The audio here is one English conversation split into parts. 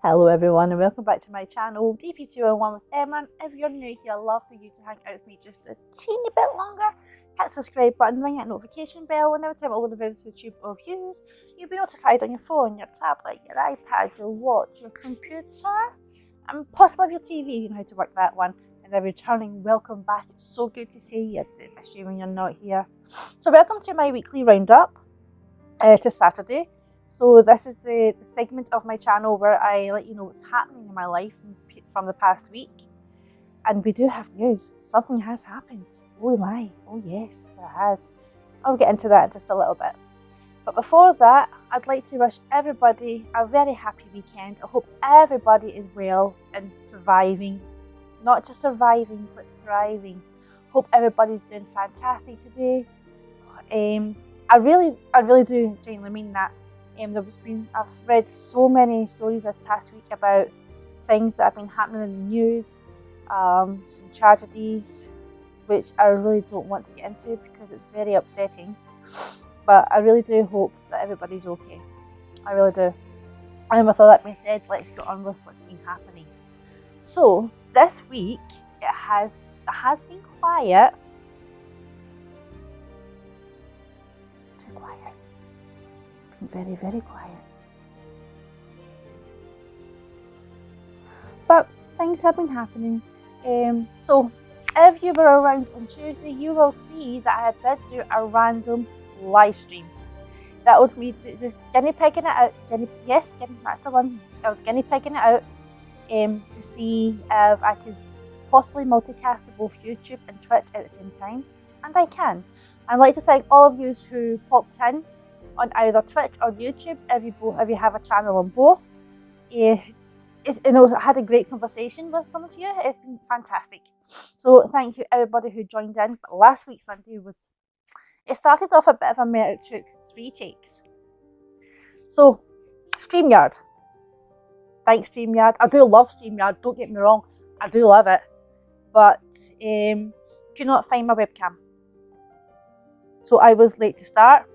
Hello everyone and welcome back to my channel DP201 with Emma. If you're new here, I'd love for you to hang out with me just a teeny bit longer. Hit the subscribe button, ring that notification bell, and every time I upload a video to YouTube or views, you'll be notified on your phone, your tablet, your iPad, your watch, your computer, and possibly your TV. You know how to work that one. And a returning welcome back. It's so good to see you. I do miss you when you're not here. So welcome to my weekly roundup to Saturday. So this is the segment of my channel where I let you know what's happening in my life from the past week. And we do have news. Something has happened. Oh my. Oh yes, there has. I'll get into that in just a little bit. But before that, I'd like to wish everybody a very happy weekend. I hope everybody is well and surviving. Not just surviving, but thriving. Hope everybody's doing fantastic today. I really do genuinely mean that. I've read so many stories this past week about things that have been happening in the news, some tragedies, which I really don't want to get into because it's very upsetting. But I really do hope that everybody's okay. I really do. And with all that being said, let's get on with what's been happening. So this week it has been quiet. Too quiet. Very, very quiet. But things have been happening. So if you were around on Tuesday, you will see that I did do a random live stream. That was me just guinea pigging it out. That's the one. I was guinea pigging it out to see if I could possibly multicast to both YouTube and Twitch at the same time. And I can. I'd like to thank all of you who popped in on either Twitch or YouTube, if you have a channel on both. I had a great conversation with some of you. It's been fantastic. So thank you everybody who joined in. But last week's Sunday it started off a bit of a mess. It took 3 takes. So StreamYard. Thanks StreamYard. I do love StreamYard, don't get me wrong. I do love it. But could not find my webcam. So I was late to start.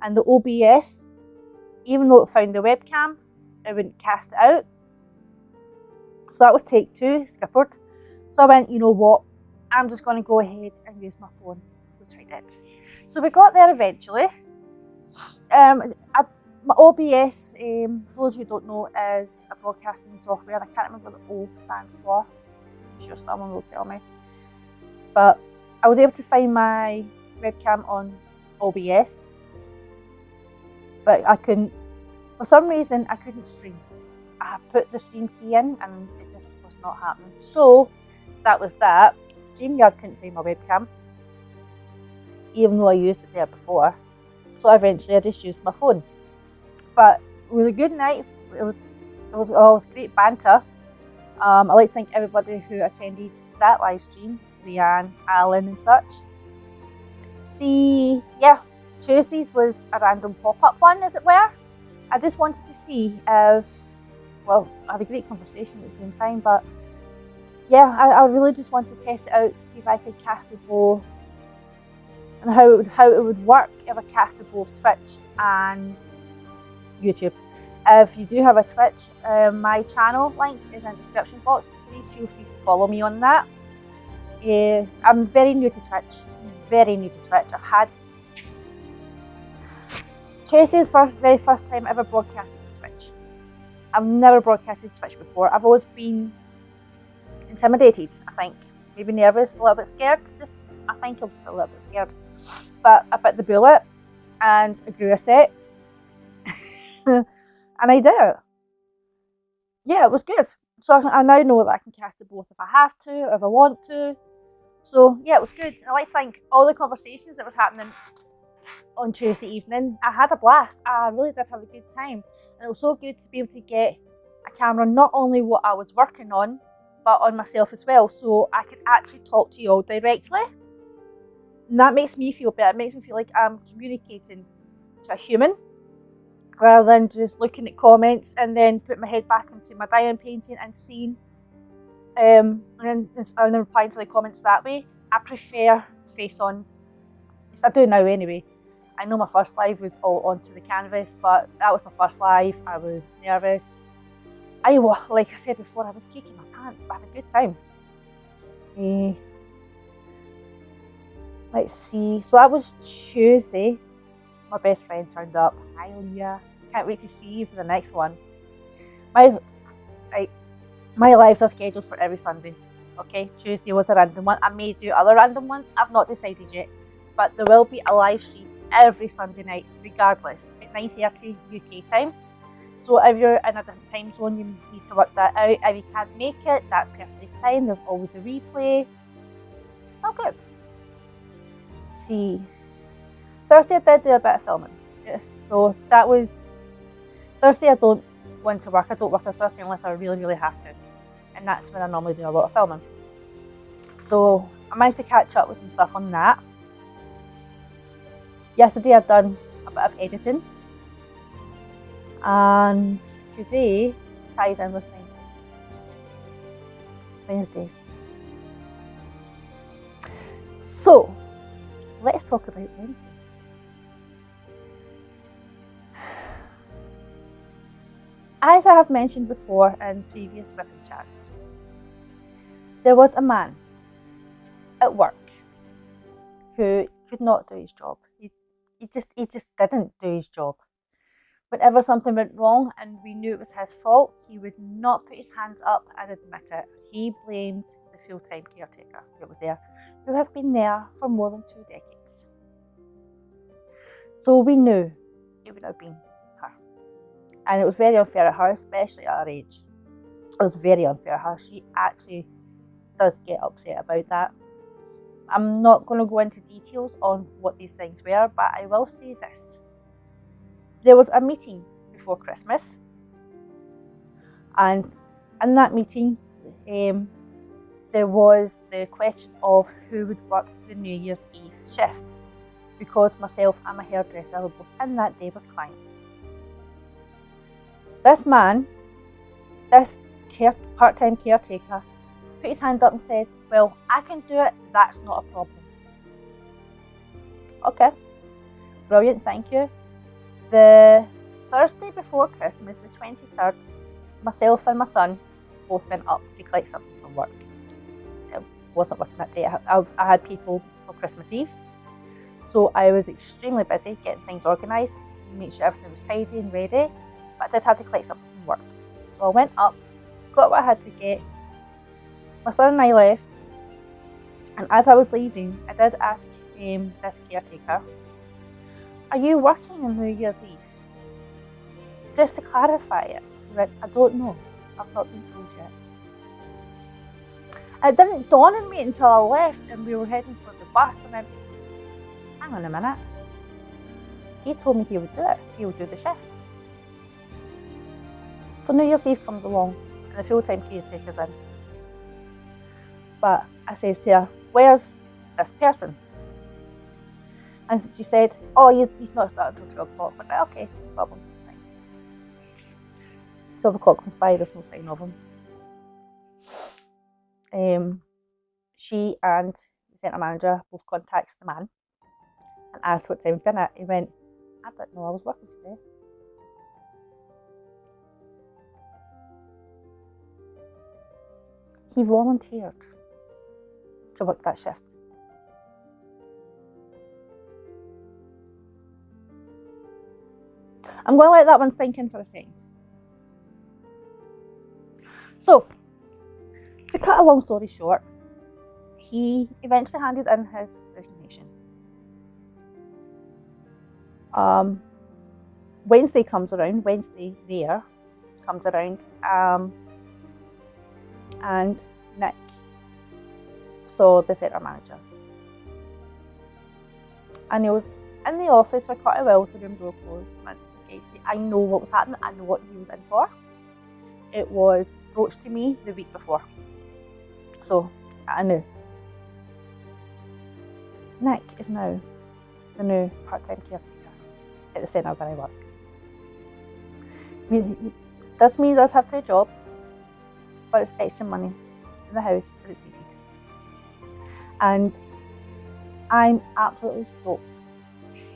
And the OBS, even though it found the webcam, it wouldn't cast it out. So that was take 2, skippered. So I went, you know what, I'm just going to go ahead and use my phone, which I did. So we got there eventually. My OBS, for those who don't know, is a broadcasting software. I can't remember what the O stands for. I'm sure someone will tell me. But I was able to find my webcam on OBS. But I couldn't, for some reason, I couldn't stream. I put the stream key in and it just was not happening. So that was that. StreamYard couldn't find my webcam, even though I used it there before. So eventually I just used my phone. But it was a good night. It was great banter. I'd like to thank everybody who attended that live stream, Leanne, Alan and such. Tuesdays was a random pop-up one, as it were. I just wanted to see if, I had a great conversation at the same time, but yeah, I really just wanted to test it out to see if I could cast it both and how it would work if I casted both Twitch and YouTube. If you do have a Twitch, my channel link is in the description box. Please feel free to follow me on that. I'm very new to Twitch. I've had Tuesday's very first time I ever broadcasted to Twitch. I've never broadcasted to Twitch before. I've always been intimidated, I think. Maybe nervous, a little bit scared. I think I'm a little bit scared. But I bit the bullet and I grew a set. And I did it. Yeah, it was good. So I now know that I can cast it both if I have to or if I want to. So yeah, it was good. I like to thank all the conversations that was happening on Tuesday evening. I had a blast. I really did have a good time. And it was so good to be able to get a camera, not only what I was working on, but on myself as well. So I could actually talk to you all directly. And that makes me feel better. It makes me feel like I'm communicating to a human rather than just looking at comments and then putting my head back into my diamond painting and seeing and then replying to the comments that way. I prefer face on. I do now anyway. I know my first live was all onto the canvas, but that was my first live. I was nervous. like I said before, I was kicking my pants, but I had a good time. Let's see. So that was Tuesday. My best friend turned up. Hi, Leah. Can't wait to see you for the next one. My lives are scheduled for every Sunday. Okay, Tuesday was a random one. I may do other random ones. I've not decided yet. But there will be a live stream every Sunday night, regardless, at 9:30 UK time. So if you're in a different time zone, you need to work that out. If you can't make it, that's perfectly fine. There's always a replay. It's all good. Let's see. Thursday I did do a bit of filming. So that was Thursday. I don't want to work. I don't work on Thursday unless I really, really have to. And that's when I normally do a lot of filming. So I managed to catch up with some stuff on that. Yesterday I'd done a bit of editing. And today ties in with Wednesday. So let's talk about Wednesday. As I have mentioned before in previous whipping chats, there was a man at work who could not do his job. He just didn't do his job. Whenever something went wrong and we knew it was his fault, he would not put his hands up and admit it. He blamed the full-time caretaker who was there, who has been there for more than 2 decades. So we knew it would have been her. And it was very unfair at her, especially at her age. It was very unfair at her. She actually does get upset about that. I'm not going to go into details on what these things were, but I will say this. There was a meeting before Christmas, and in that meeting there was the question of who would work the New Year's Eve shift, because myself and my hairdresser were both in that day with clients. This man, this part-time caretaker, put his hand up and said, well, I can do it, that's not a problem. Okay, brilliant, thank you. The Thursday before Christmas, the 23rd, myself and my son both went up to collect something from work. I wasn't working that day. I had people for Christmas Eve. So I was extremely busy getting things organised, make sure everything was tidy and ready. But I did have to collect something from work. So I went up, got what I had to get. My son and I left. And as I was leaving, I did ask this caretaker, are you working on New Year's Eve? Just to clarify it. He went, I don't know. I've not been told yet. It didn't dawn on me until I left and we were heading for the bus, and I went, hang on a minute. He told me he would do it. He would do the shift. So New Year's Eve comes along and the full-time caretaker's in. But I says to her, where's this person? And she said, oh, he's not starting until 12 o'clock. But okay, no problem. 12 o'clock comes by, there's no sign of him. She and the centre manager both contacts the man and asked what time he'd been at. He went, I don't know, I was working today. He volunteered to work that shift. I'm going to let that one sink in for a second. So, to cut a long story short, he eventually handed in his resignation. Wednesday comes around, and Nick saw the centre manager. And he was in the office for quite a while with the room door closed. And okay, I know what was happening, I know what he was in for. It was broached to me the week before. So I knew. Nick is now the new part-time caretaker at the centre where I work. I mean, he does have 2 jobs, but it's extra money in the house that is needed. And I'm absolutely stoked.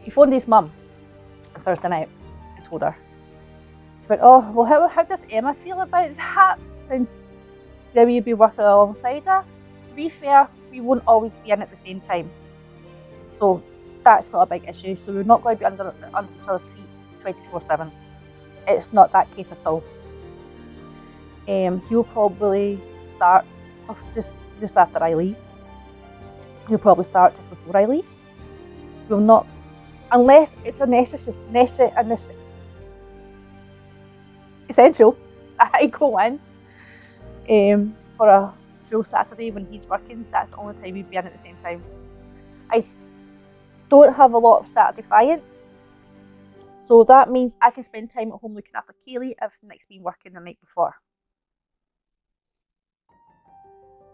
He phoned his mum on Thursday night and told her. She went, oh, well, how does Emma feel about that? Since then you'd be working alongside her. To be fair, we won't always be in at the same time. So that's not a big issue. So we're not going to be under each other's feet 24/7. It's not that case at all. He'll probably start off just after I leave. He'll probably start just before I leave. We'll not, unless it's essential. I go in for a full Saturday when he's working. That's the only time we'd be in at the same time. I don't have a lot of Saturday clients, so that means I can spend time at home looking after Kaylee if Nick's been working the night before.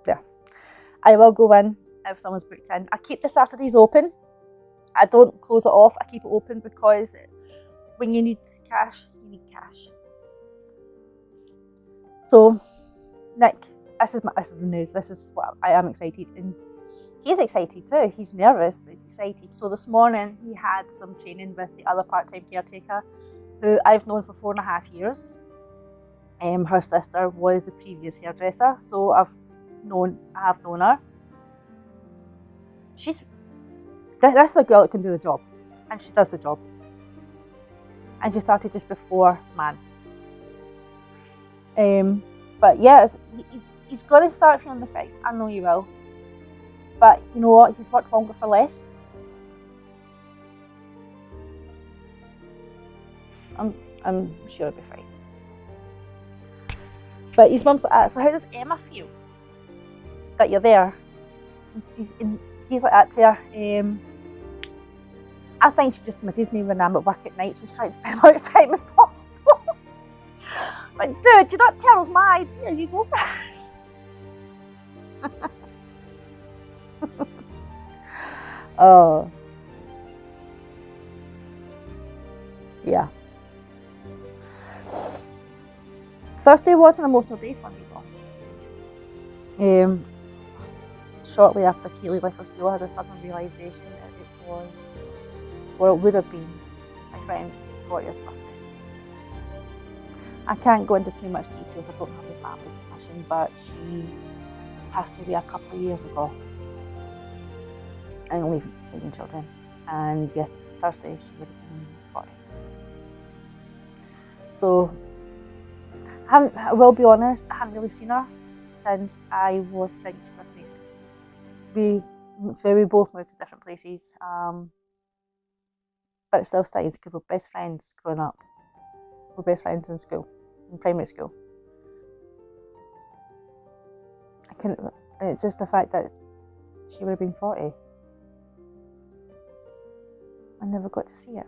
Yeah, I will go in if someone's booked in. I keep the Saturdays open. I don't close it off. I keep it open because when you need cash, you need cash. So, Nick, this is the news. This is what I am excited, and he's excited too. He's nervous, but he's excited. So this morning he had some training with the other part-time caretaker, who I've known for 4.5 years. Her sister was the previous hairdresser, so I have known her. That's the girl that can do the job, and she does the job. And she started just before Man. But yeah, he's going to start feeling the effects. I know he will. But you know what? He's worked longer for less. I'm sure it'll be fine. But his mum's like, so how does Emma feel that you're there? And he's like that to her. I think she just misses me when I'm at work at night, so she's trying to spend as much time as possible. Like, dude, you're not telling us my idea, you go for it. Oh. Yeah. Thursday was an emotional day for me though. Shortly after Kaylee left for school, I had a sudden realisation that it was, or it would have been, my friend's 40th birthday. I can't go into too much details, I don't have the family permission, but she passed away a couple of years ago. And leaving children. And yes, Thursday she would have been 40. So, I will be honest, I haven't really seen her since I was pregnant with Nathan. We both moved to different places, but it still stays because we're best friends growing up. We're best friends in school, in primary school. And it's just the fact that she would have been 40. I never got to see her.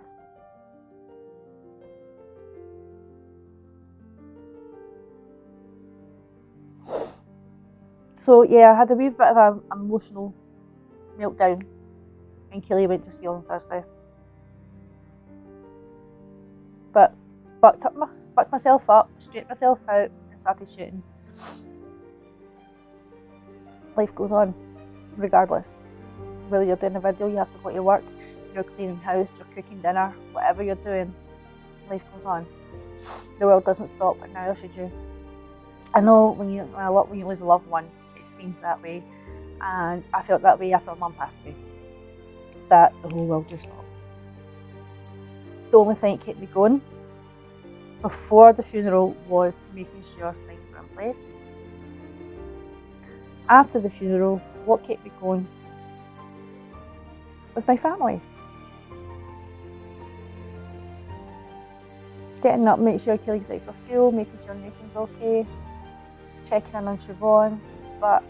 So yeah, I had a wee bit of an emotional meltdown when Kaylee went to school on Thursday. But bucked myself up, straightened myself out and started shooting. Life goes on, regardless. Whether you're doing a video, you have to go to work, you're cleaning house, you're cooking dinner, whatever you're doing, life goes on. The world doesn't stop, but neither should you. I know when you lose a loved one, it seems that way, and I felt that way after my mum passed away. That the whole world just stopped. The only thing that kept me going before the funeral was making sure things were in place. After the funeral, what kept me going was my family. Getting up, making sure Kaylee's out for school, making sure Nathan's okay, checking in on Siobhan, but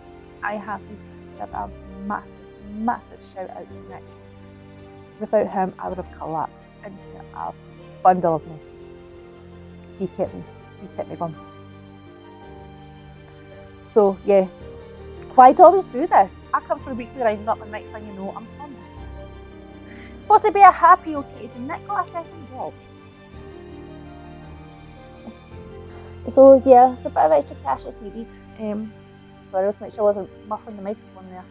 I have to give a massive shout out to Nick. Without him, I would have collapsed into a bundle of messes. He kept me going. So yeah, why do I always do this? I come for a weekly roundup and next thing you know, I'm somber. It's supposed to be a happy occasion. Nick got a second job. So yeah, it's a bit of extra cash that's needed. Sorry, let's make sure I wasn't muffling the microphone there.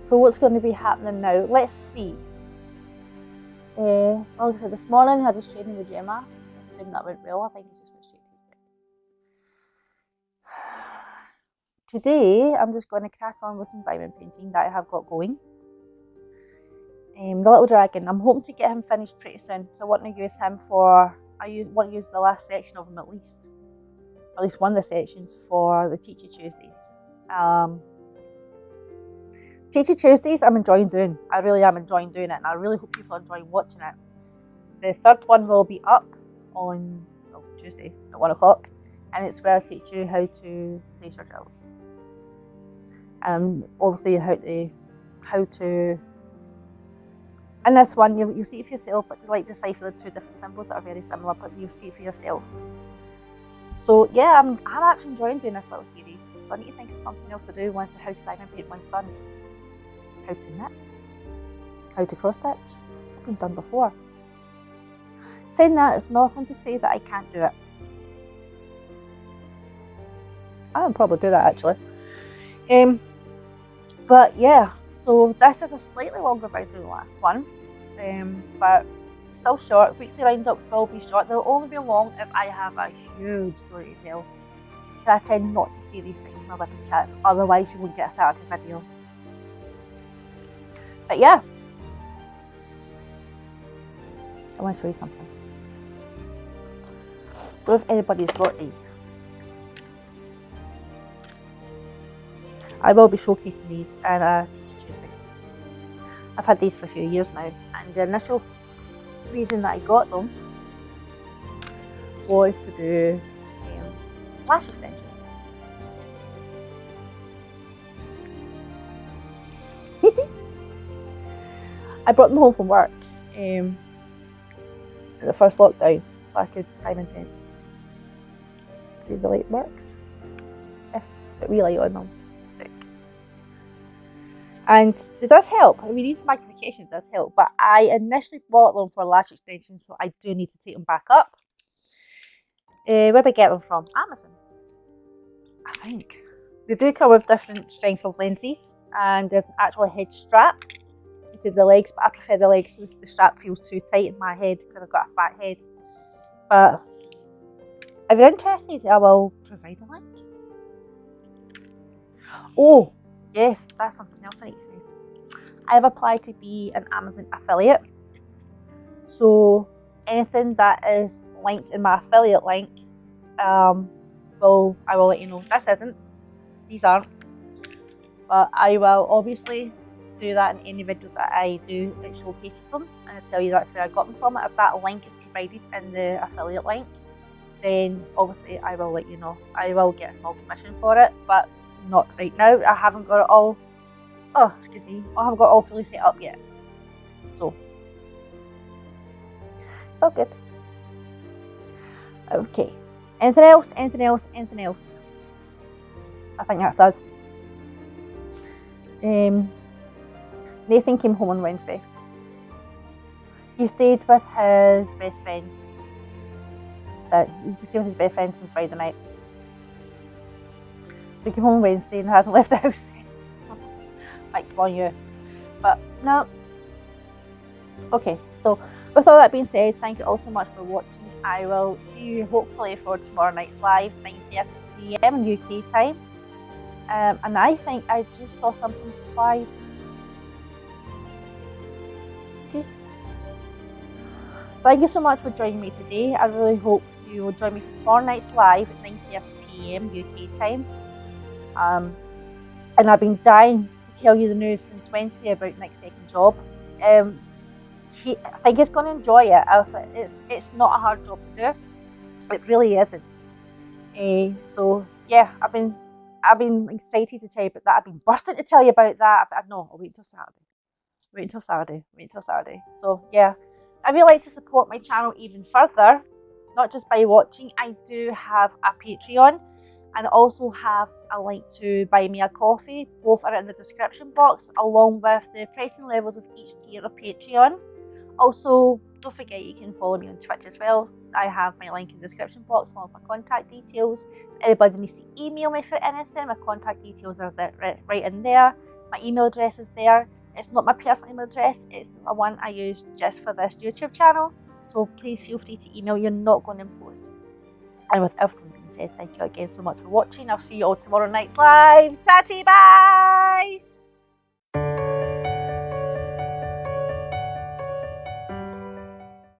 So what's going to be happening now? Let's see. Like I said, this morning I had his training with Gemma. I assume that went well. I think he just went straight to his bed. Today I'm just going to crack on with some diamond painting that I have got going. The little dragon, I'm hoping to get him finished pretty soon, so I want to use him for, I want to use the last section of him at least one of the sections for the Teacher Tuesdays. Teacher Tuesdays I'm enjoying doing, I really am enjoying doing it, and I really hope people are enjoying watching it. The third one will be up on Tuesday at 1 o'clock, and it's where I teach you how to place your drills. Obviously how to in this one you'll see it for yourself, but to like decipher the two different symbols that are very similar, but you'll see it for yourself. So yeah, I'm actually enjoying doing this little series, so I need to think of something else to do once the how to diamond paint one's done. How to knit, how to cross stitch, I've been done before. Saying that, it's nothing to say that I can't do it. I can probably do that actually. But yeah, so this is a slightly longer video than the last one, but still short. Weekly roundups will be short. They'll only be long if I have a huge story to tell. I tend not to see these things in my little chats, otherwise you won't get a Saturday video. But yeah, I want to show you something. I don't know if anybody's got these. I will be showcasing these at Teacher Tuesday. I've had these for a few years now, and the initial reason that I got them was to do lash extensions. I brought them home from work at the first lockdown, so I could diamond paint. See if the light works. Yeah, put wee light on them. And it does help. I mean, these magnification does help, but I initially bought them for lash extensions, so I do need to take them back up. Where did I get them from? Amazon, I think. They do come with different strength of lenses, and there's an actual head strap instead of the legs, but I prefer the legs because the strap feels too tight in my head because I've got a fat head. But if you're interested, I will provide a link. Oh, yes, that's something else I need to say. I've applied to be an Amazon affiliate. So anything that is linked in my affiliate link, I will let you know. This isn't. These aren't. But I will obviously do that in any video that I do that showcases them, and I'll tell you that's where I got them from. If that link is provided in the affiliate link, then obviously I will let you know. I will get a small commission for it, but not right now. I haven't got it all, I haven't got it all fully set up yet. So, it's all good. Okay. Anything else? Anything else? Anything else? I think that's us. Nathan came home on Wednesday. He stayed with his best friend. So he's been staying with his best friend since Friday night. He came home Wednesday and hasn't left the house since. Like, come on you. But no. Okay, so with all that being said, thank you all so much for watching. I will see you hopefully for tomorrow night's live, 9:30 PM UK time. And I think I just saw something fly. Thank you so much for joining me today. I really hope you will join me for tomorrow night's live at 9:30 PM UK time. And I've been dying to tell you the news since Wednesday about Nick's second job. I think he's going to enjoy it. It's not a hard job to do. It really isn't. So yeah, I've been excited to tell you about that. I've been bursting to tell you about that. But no, I'll wait until Saturday. Wait until Saturday. So yeah, if you'd like to support my channel even further, not just by watching, I do have a Patreon. And I also have a link to buy me a coffee. Both are in the description box, along with the pricing levels of each tier of Patreon. Also, don't forget you can follow me on Twitch as well. I have my link in the description box along with my contact details. If anybody needs to email me for anything, my contact details are right in there. My email address is there. It's not my personal email address, it's the one I use just for this YouTube channel. So please feel free to email, you're not going to impose. And with everything being said, thank you again so much for watching. I'll see you all tomorrow night's live. Tatty, bye!